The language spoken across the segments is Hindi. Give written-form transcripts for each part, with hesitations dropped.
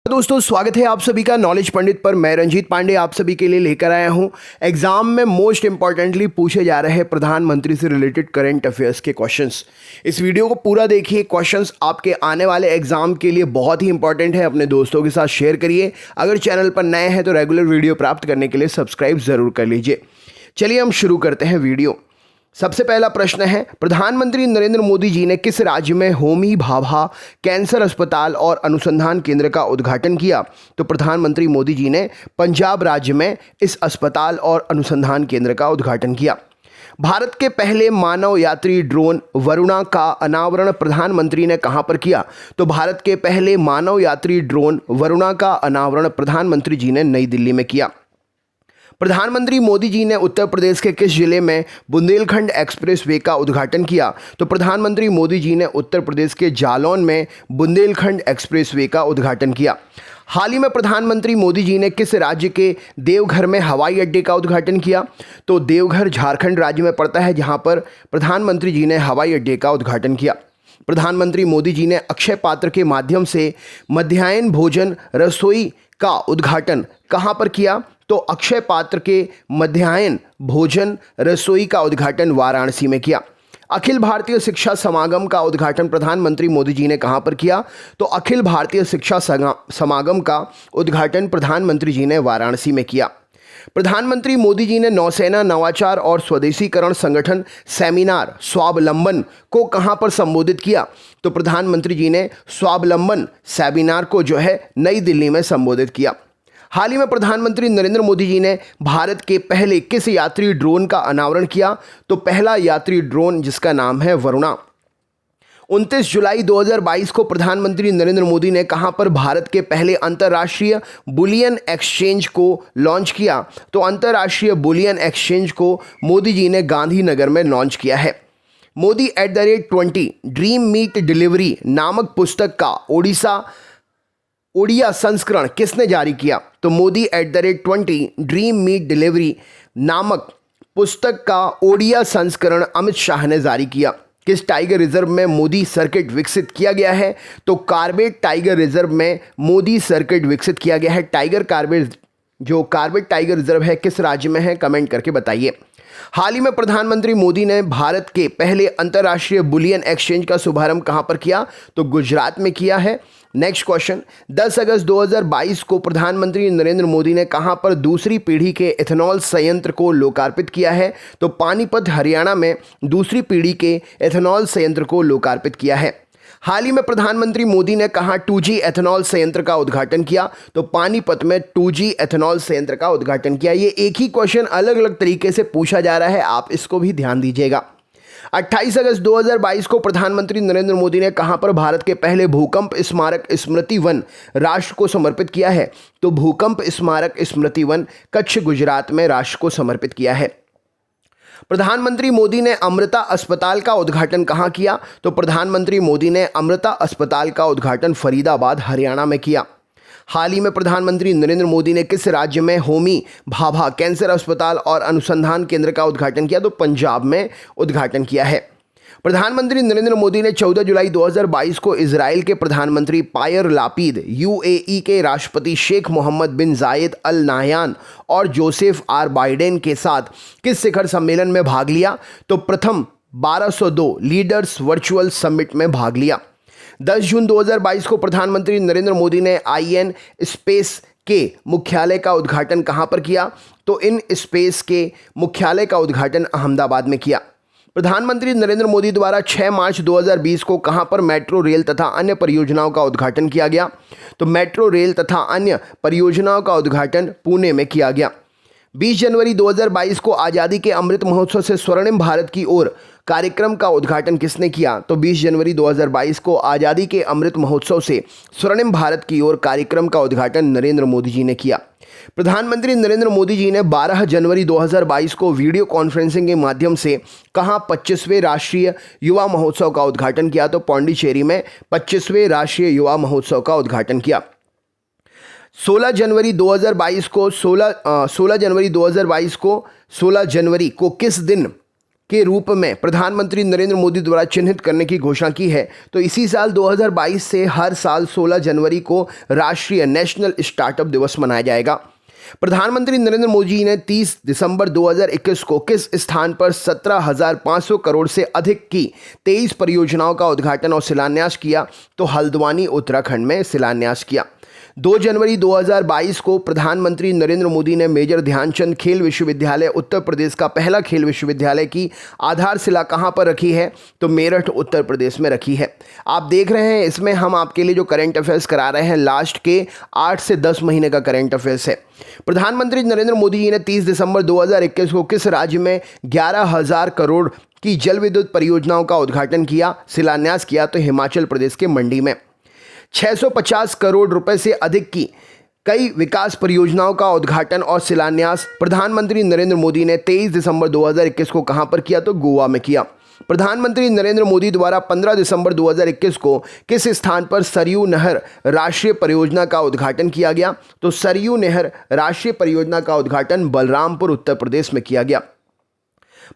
दोस्तों, स्वागत है आप सभी का नॉलेज पंडित पर। मैं रंजीत पांडे आप सभी के लिए लेकर आया हूं एग्जाम में मोस्ट इंपॉर्टेंटली पूछे जा रहे प्रधानमंत्री से रिलेटेड करंट अफेयर्स के क्वेश्चंस। इस वीडियो को पूरा देखिए, क्वेश्चंस आपके आने वाले एग्जाम के लिए बहुत ही इंपॉर्टेंट है। अपने दोस्तों के साथ शेयर करिए। अगर चैनल पर नए हैं तो रेगुलर वीडियो प्राप्त करने के लिए सब्सक्राइब जरूर कर लीजिए। चलिए हम शुरू करते हैं वीडियो। सबसे पहला प्रश्न है, प्रधानमंत्री नरेंद्र मोदी जी ने किस राज्य में होमी भाभा कैंसर अस्पताल और अनुसंधान केंद्र का उद्घाटन किया? तो प्रधानमंत्री मोदी जी ने पंजाब राज्य में इस अस्पताल और अनुसंधान केंद्र का उद्घाटन किया। भारत के पहले मानव यात्री ड्रोन वरुणा का अनावरण प्रधानमंत्री ने कहां पर किया? तो भारत के पहले मानव यात्री ड्रोन वरुणा का अनावरण प्रधानमंत्री जी ने नई दिल्ली में किया। प्रधानमंत्री मोदी जी ने उत्तर प्रदेश के किस जिले में बुंदेलखंड एक्सप्रेसवे का उद्घाटन किया? तो प्रधानमंत्री मोदी जी ने उत्तर प्रदेश के जालौन में बुंदेलखंड एक्सप्रेसवे का उद्घाटन किया। हाल ही में प्रधानमंत्री मोदी जी ने किस राज्य के देवघर में हवाई अड्डे का उद्घाटन किया? तो देवघर झारखंड राज्य में पड़ता है, जहां पर प्रधानमंत्री जी ने हवाई अड्डे का उद्घाटन किया। प्रधानमंत्री मोदी जी ने अक्षय पात्र के माध्यम से मध्याह्न भोजन रसोई का उद्घाटन कहां पर किया? तो अक्षय पात्र के मध्याह्न भोजन रसोई का उद्घाटन वाराणसी में किया। अखिल भारतीय शिक्षा समागम का उद्घाटन प्रधानमंत्री मोदी जी ने कहां पर किया? तो अखिल भारतीय शिक्षा समागम का उद्घाटन प्रधानमंत्री जी ने वाराणसी में किया। प्रधानमंत्री मोदी जी ने नौसेना नवाचार और स्वदेशीकरण संगठन सेमिनार स्वावलंबन को कहां पर संबोधित किया? तो प्रधानमंत्री जी ने स्वावलंबन सेमिनार को जो है नई दिल्ली में संबोधित किया। हाल ही में प्रधानमंत्री नरेंद्र मोदी जी ने भारत के पहले किस यात्री ड्रोन का अनावरण किया? तो पहला यात्री ड्रोन जिसका नाम है वरुणा। 29 जुलाई 2022 को प्रधानमंत्री नरेंद्र मोदी ने कहां पर भारत के पहले अंतर्राष्ट्रीय बुलियन एक्सचेंज को लॉन्च किया? तो अंतर्राष्ट्रीय बुलियन एक्सचेंज को मोदी जी ने गांधीनगर में लॉन्च किया है। मोदी @20 ड्रीम मीट डिलीवरी नामक पुस्तक का ओडिया संस्करण किसने जारी किया? तो मोदी @20 ड्रीम मीट डिलीवरी नामक पुस्तक का ओडिया संस्करण अमित शाह ने जारी किया। किस टाइगर रिजर्व में मोदी सर्किट विकसित किया गया है? तो कार्बेट टाइगर रिजर्व में मोदी सर्किट विकसित किया गया है। कार्बेट टाइगर रिजर्व है किस राज्य में है? कमेंट करके बताइए। हाल ही में प्रधानमंत्री मोदी ने भारत के पहले अंतर्राष्ट्रीय बुलियन एक्सचेंज का शुभारंभ कहां पर किया? तो गुजरात में किया है। नेक्स्ट क्वेश्चन, 10 अगस्त 2022 को प्रधानमंत्री नरेंद्र मोदी ने कहां पर दूसरी पीढ़ी के एथेनॉल संयंत्र को लोकार्पित किया है? तो पानीपत हरियाणा में दूसरी पीढ़ी के एथेनॉल संयंत्र को लोकार्पित किया है। हाल ही में प्रधानमंत्री मोदी ने कहां 2G एथेनॉल संयंत्र का उद्घाटन किया? तो पानीपत में 2G एथेनॉल संयंत्र का उद्घाटन किया। ये एक ही क्वेश्चन अलग अलग तरीके से पूछा जा रहा है, आप इसको भी ध्यान दीजिएगा। 28 अगस्त 2022 को प्रधानमंत्री नरेंद्र मोदी ने कहां पर भारत के पहले भूकंप स्मारक स्मृति वन राष्ट्र को समर्पित किया है? तो भूकंप स्मारक स्मृति वन कच्छ गुजरात में राष्ट्र को समर्पित किया है। प्रधानमंत्री मोदी ने अमृता अस्पताल का उद्घाटन कहां किया? तो प्रधानमंत्री मोदी ने अमृता अस्पताल का उद्घाटन फरीदाबाद हरियाणा में किया। हाल ही में प्रधानमंत्री नरेंद्र मोदी ने किस राज्य में होमी भाभा कैंसर अस्पताल और अनुसंधान केंद्र का उद्घाटन किया? तो पंजाब में उद्घाटन किया है। प्रधानमंत्री नरेंद्र मोदी ने 14 जुलाई 2022 को इजराइल के प्रधानमंत्री पायर लापीद, UAE के राष्ट्रपति शेख मोहम्मद बिन जायद अल नाह्यान और जोसेफ आर बाइडेन के साथ किस शिखर सम्मेलन में भाग लिया? तो प्रथम 1202 लीडर्स वर्चुअल समिट में भाग लिया। 10 जून 2022 को प्रधानमंत्री नरेंद्र मोदी ने IN स्पेस के मुख्यालय का उद्घाटन कहां पर किया? तो इन स्पेस के मुख्यालय का उद्घाटन अहमदाबाद में किया। प्रधानमंत्री नरेंद्र मोदी द्वारा 6 मार्च 2020 को कहां पर मेट्रो रेल तथा अन्य परियोजनाओं का उद्घाटन किया गया? तो मेट्रो रेल तथा अन्य परियोजनाओं का उद्घाटन पुणे में किया गया। 20 जनवरी 2022 को आज़ादी के अमृत महोत्सव से स्वर्णिम भारत की ओर कार्यक्रम का उद्घाटन किसने किया? तो 20 जनवरी 2022 को आज़ादी के अमृत महोत्सव से स्वर्णिम भारत की ओर कार्यक्रम का उद्घाटन नरेंद्र मोदी जी ने किया। प्रधानमंत्री नरेंद्र मोदी जी ने 12 जनवरी 2022 को वीडियो कॉन्फ्रेंसिंग के माध्यम से कहां 25वें राष्ट्रीय युवा महोत्सव का उद्घाटन किया? तो पौंडीचेरी में 25वें राष्ट्रीय युवा महोत्सव का उद्घाटन किया। 16 जनवरी 2022 को किस दिन के रूप में प्रधानमंत्री नरेंद्र मोदी द्वारा चिन्हित करने की घोषणा की है। तो इसी साल 2022 से हर साल 16 जनवरी को राष्ट्रीय नेशनल स्टार्टअप दिवस मनाया जाएगा। प्रधानमंत्री नरेंद्र मोदी ने 30 दिसंबर 2021 को किस स्थान पर 17,500 करोड़ से अधिक की 23 परियोजनाओं का उद्घाटन और शिलान्यास किया? तो हल्द्वानी उत्तराखंड में शिलान्यास किया। 2 जनवरी 2022 को प्रधानमंत्री नरेंद्र मोदी ने मेजर ध्यानचंद खेल विश्वविद्यालय उत्तर प्रदेश का पहला खेल विश्वविद्यालय की आधारशिला कहां पर रखी है? तो मेरठ उत्तर प्रदेश में रखी है। आप देख रहे हैं इसमें हम आपके लिए जो करंट अफेयर्स करा रहे हैं लास्ट के 8 से 10 महीने का करंट अफेयर्स है। प्रधानमंत्री नरेंद्र मोदी जी ने 30 दिसंबर 2021 को किस राज्य में 11,000 करोड़ की जल विद्युत परियोजनाओं का उद्घाटन किया, शिलान्यास किया? तो हिमाचल प्रदेश के मंडी में। 650 करोड़ रुपए से अधिक की कई विकास परियोजनाओं का उद्घाटन और शिलान्यास प्रधानमंत्री नरेंद्र मोदी ने 23 दिसंबर 2021 को कहां पर किया? तो गोवा में किया। प्रधानमंत्री नरेंद्र मोदी द्वारा 15 दिसंबर 2021 को किस स्थान पर सरयू नहर राष्ट्रीय परियोजना का उद्घाटन किया गया? तो सरयू नहर राष्ट्रीय परियोजना का उद्घाटन बलरामपुर उत्तर प्रदेश में किया गया।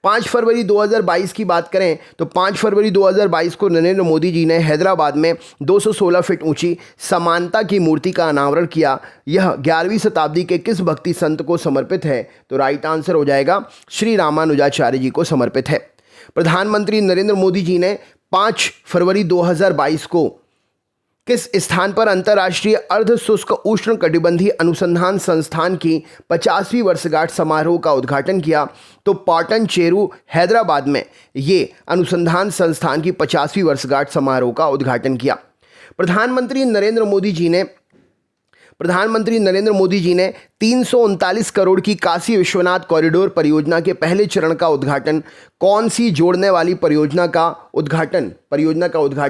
5 फरवरी 2022 की बात करें तो 5 फरवरी 2022 को नरेंद्र मोदी जी ने हैदराबाद में 216 फीट ऊंची समानता की मूर्ति का अनावरण किया। यह 11वीं शताब्दी के किस भक्ति संत को समर्पित है? तो राइट आंसर हो जाएगा श्री रामानुजाचार्य जी को समर्पित है। प्रधानमंत्री नरेंद्र मोदी जी ने 5 फरवरी 2022 को किस स्थान पर अंतर्राष्ट्रीय अर्ध शुष्क उष्ण कटिबंधीय अनुसंधान संस्थान की 50वीं वर्षगांठ समारोह का उद्घाटन किया? तो पाटन चेरू हैदराबाद में ये अनुसंधान संस्थान की 50वीं वर्षगांठ समारोह का उद्घाटन किया। प्रधानमंत्री नरेंद्र मोदी जी ने 339 करोड़ की काशी विश्वनाथ कॉरिडोर परियोजना के पहले चरण का उद्घाटन कौन सी जोड़ने वाली परियोजना का उद्घाटन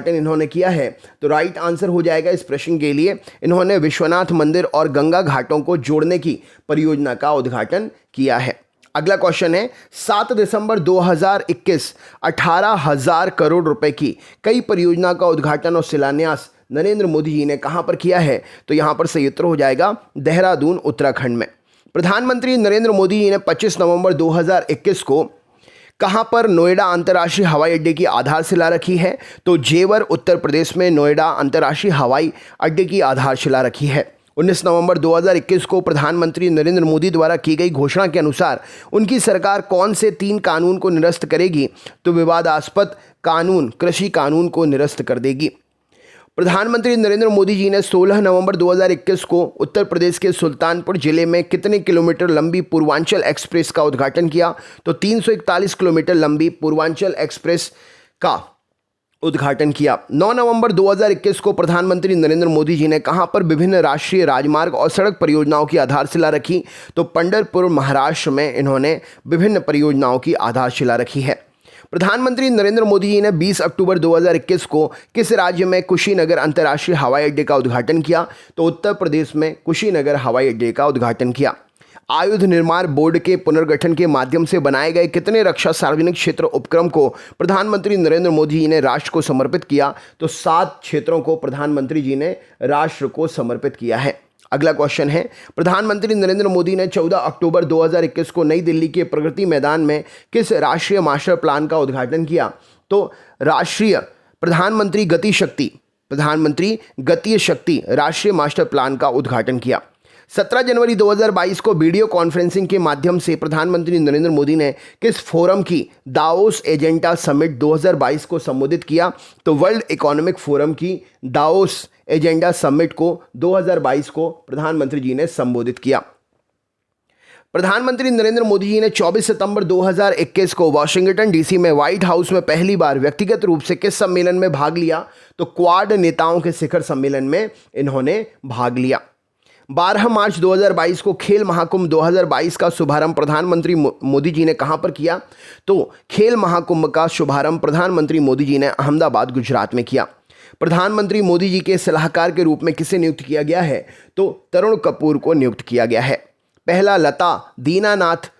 इन्होंने किया है? तो राइट आंसर हो जाएगा इस प्रश्न के लिए, इन्होंने विश्वनाथ मंदिर और गंगा घाटों को जोड़ने की परियोजना का उद्घाटन किया है। अगला क्वेश्चन है 7 दिसंबर 2021 18,000 करोड़ रुपए की कई परियोजना का उद्घाटन और शिलान्यास नरेंद्र मोदी जी ने कहां पर किया है? तो यहां पर सही उत्तर हो जाएगा देहरादून उत्तराखंड में। प्रधानमंत्री नरेंद्र मोदी जी ने 25 नवंबर 2021 को कहां पर नोएडा अंतर्राष्ट्रीय हवाई अड्डे की आधारशिला रखी है? तो जेवर उत्तर प्रदेश में नोएडा अंतर्राष्ट्रीय हवाई अड्डे की आधारशिला रखी है। 19 नवंबर 2021 को प्रधानमंत्री नरेंद्र मोदी द्वारा की गई घोषणा के अनुसार उनकी सरकार कौन से 3 कानून को निरस्त करेगी? तो विवादास्पद कानून कृषि कानून को निरस्त कर देगी। प्रधानमंत्री नरेंद्र मोदी जी ने 16 नवंबर 2021 को उत्तर प्रदेश के सुल्तानपुर जिले में कितने किलोमीटर लंबी पूर्वांचल एक्सप्रेस का उद्घाटन किया? तो 341 किलोमीटर लंबी पूर्वांचल एक्सप्रेस का उद्घाटन किया। 9 नवंबर 2021 को प्रधानमंत्री नरेंद्र मोदी जी ने कहां पर विभिन्न राष्ट्रीय राजमार्ग और सड़क परियोजनाओं की आधारशिला रखी? तो पंढरपुर महाराष्ट्र में इन्होंने विभिन्न परियोजनाओं की आधारशिला रखी है। प्रधानमंत्री नरेंद्र मोदी जी ने 20 अक्टूबर 2021 को किस राज्य में कुशीनगर अंतर्राष्ट्रीय हवाई अड्डे का उद्घाटन किया? तो उत्तर प्रदेश में कुशीनगर हवाई अड्डे का उद्घाटन किया। आयुध निर्माण बोर्ड के पुनर्गठन के माध्यम से बनाए गए कितने रक्षा सार्वजनिक क्षेत्र उपक्रम को प्रधानमंत्री नरेंद्र मोदी जी ने राष्ट्र को समर्पित किया? तो 7 क्षेत्रों को प्रधानमंत्री जी ने राष्ट्र को समर्पित किया है। अगला क्वेश्चन है प्रधानमंत्री नरेंद्र मोदी ने 14 अक्टूबर 2021 को नई दिल्ली के प्रगति मैदान में किस राष्ट्रीय मास्टर प्लान का उद्घाटन किया? तो प्रधानमंत्री गतिय शक्ति राष्ट्रीय मास्टर प्लान का उद्घाटन किया। 17 जनवरी 2022 को वीडियो कॉन्फ्रेंसिंग के माध्यम से प्रधानमंत्री नरेंद्र मोदी ने किस फोरम की दावोस एजेंडा समिट 2022 को संबोधित किया? तो वर्ल्ड इकोनॉमिक फोरम की दावोस एजेंडा समिट को 2022 को प्रधानमंत्री जी ने संबोधित किया। प्रधानमंत्री नरेंद्र मोदी जी ने 24 सितंबर 2021 को वाशिंगटन डीसी में व्हाइट हाउस में पहली बार व्यक्तिगत रूप से किस सम्मेलन में भाग लिया? तो क्वाड नेताओं के शिखर सम्मेलन में इन्होंने भाग लिया। 12 मार्च 2022 को खेल महाकुंभ 2022 का शुभारंभ प्रधानमंत्री मोदी जी ने कहां पर किया? तो खेल महाकुंभ का शुभारंभ प्रधानमंत्री मोदी जी ने अहमदाबाद गुजरात में किया। प्रधानमंत्री मोदी जी के सलाहकार के रूप में किसे नियुक्त किया गया है? तो तरुण कपूर को नियुक्त किया गया है। पहला लता दीनानाथ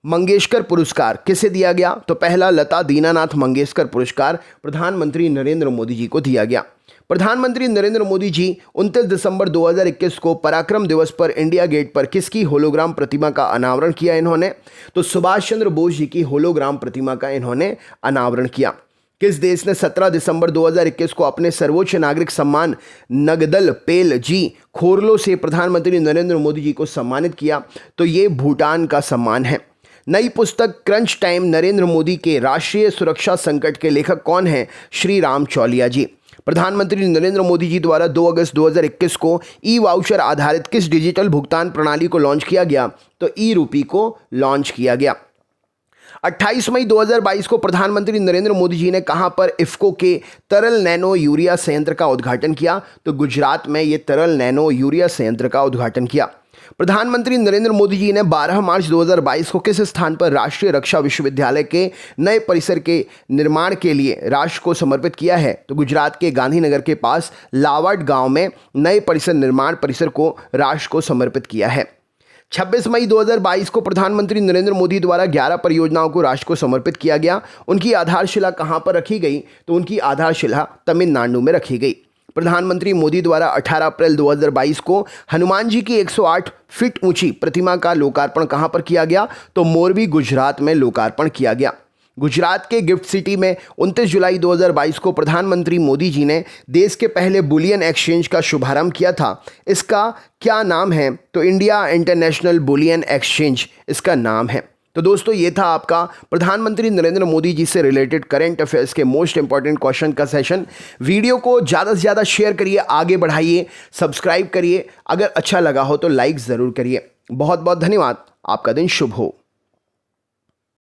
मंगेशकर पुरस्कार किसे दिया गया? तो पहला लता दीनानाथ मंगेशकर पुरस्कार प्रधानमंत्री नरेंद्र मोदी जी को दिया गया। प्रधानमंत्री नरेंद्र मोदी जी 29 दिसंबर 2021 को पराक्रम दिवस पर इंडिया गेट पर किसकी होलोग्राम प्रतिमा का अनावरण किया इन्होंने? तो सुभाष चंद्र बोस जी की होलोग्राम प्रतिमा का इन्होंने अनावरण किया। किस देश ने 17 दिसंबर 2021 को अपने सर्वोच्च नागरिक सम्मान नगदल पेल जी खोरलो से प्रधानमंत्री नरेंद्र मोदी जी को सम्मानित किया? तो ये भूटान का सम्मान है। नई पुस्तक क्रंच टाइम नरेंद्र मोदी के राष्ट्रीय सुरक्षा संकट के लेखक कौन हैं? श्री राम चौलिया जी। प्रधानमंत्री नरेंद्र मोदी जी द्वारा 2 अगस्त 2021 को ई वाउचर आधारित किस डिजिटल भुगतान प्रणाली को लॉन्च किया गया? तो ई रूपी को लॉन्च किया गया। 28 मई 2022 को प्रधानमंत्री नरेंद्र मोदी जी ने कहां पर इफ्को के तरल नैनो यूरिया संयंत्र का उद्घाटन किया? तो गुजरात में ये तरल नैनो यूरिया संयंत्र का उद्घाटन किया। प्रधानमंत्री नरेंद्र मोदी जी ने 12 मार्च 2022 को किस स्थान पर राष्ट्रीय रक्षा विश्वविद्यालय के नए परिसर के निर्माण के लिए राष्ट्र को समर्पित किया है? तो गुजरात के गांधीनगर के पास लावाड गांव में नए परिसर निर्माण परिसर को राष्ट्र को समर्पित किया है। 26 मई 2022 को प्रधानमंत्री नरेंद्र मोदी द्वारा 11 परियोजनाओं को राष्ट्र को समर्पित किया गया। उनकी आधारशिला कहां पर रखी गई? तो उनकी आधारशिला तमिलनाडु में रखी गई। प्रधानमंत्री मोदी द्वारा 18 अप्रैल 2022 को हनुमान जी की 108 फीट ऊंची प्रतिमा का लोकार्पण कहां पर किया गया? तो मोरबी गुजरात में लोकार्पण किया गया। गुजरात के गिफ्ट सिटी में 29 जुलाई 2022 को प्रधानमंत्री मोदी जी ने देश के पहले बुलियन एक्सचेंज का शुभारंभ किया था। इसका क्या नाम है? तो इंडिया इंटरनेशनल बुलियन एक्सचेंज इसका नाम है। तो दोस्तों ये था आपका प्रधानमंत्री नरेंद्र मोदी जी से रिलेटेड करंट अफेयर्स के मोस्ट इंपॉर्टेंट क्वेश्चन का सेशन। वीडियो को ज़्यादा से ज़्यादा शेयर करिए, आगे बढ़ाइए, सब्सक्राइब करिए। अगर अच्छा लगा हो तो लाइक ज़रूर करिए। बहुत बहुत धन्यवाद। आपका दिन शुभ हो।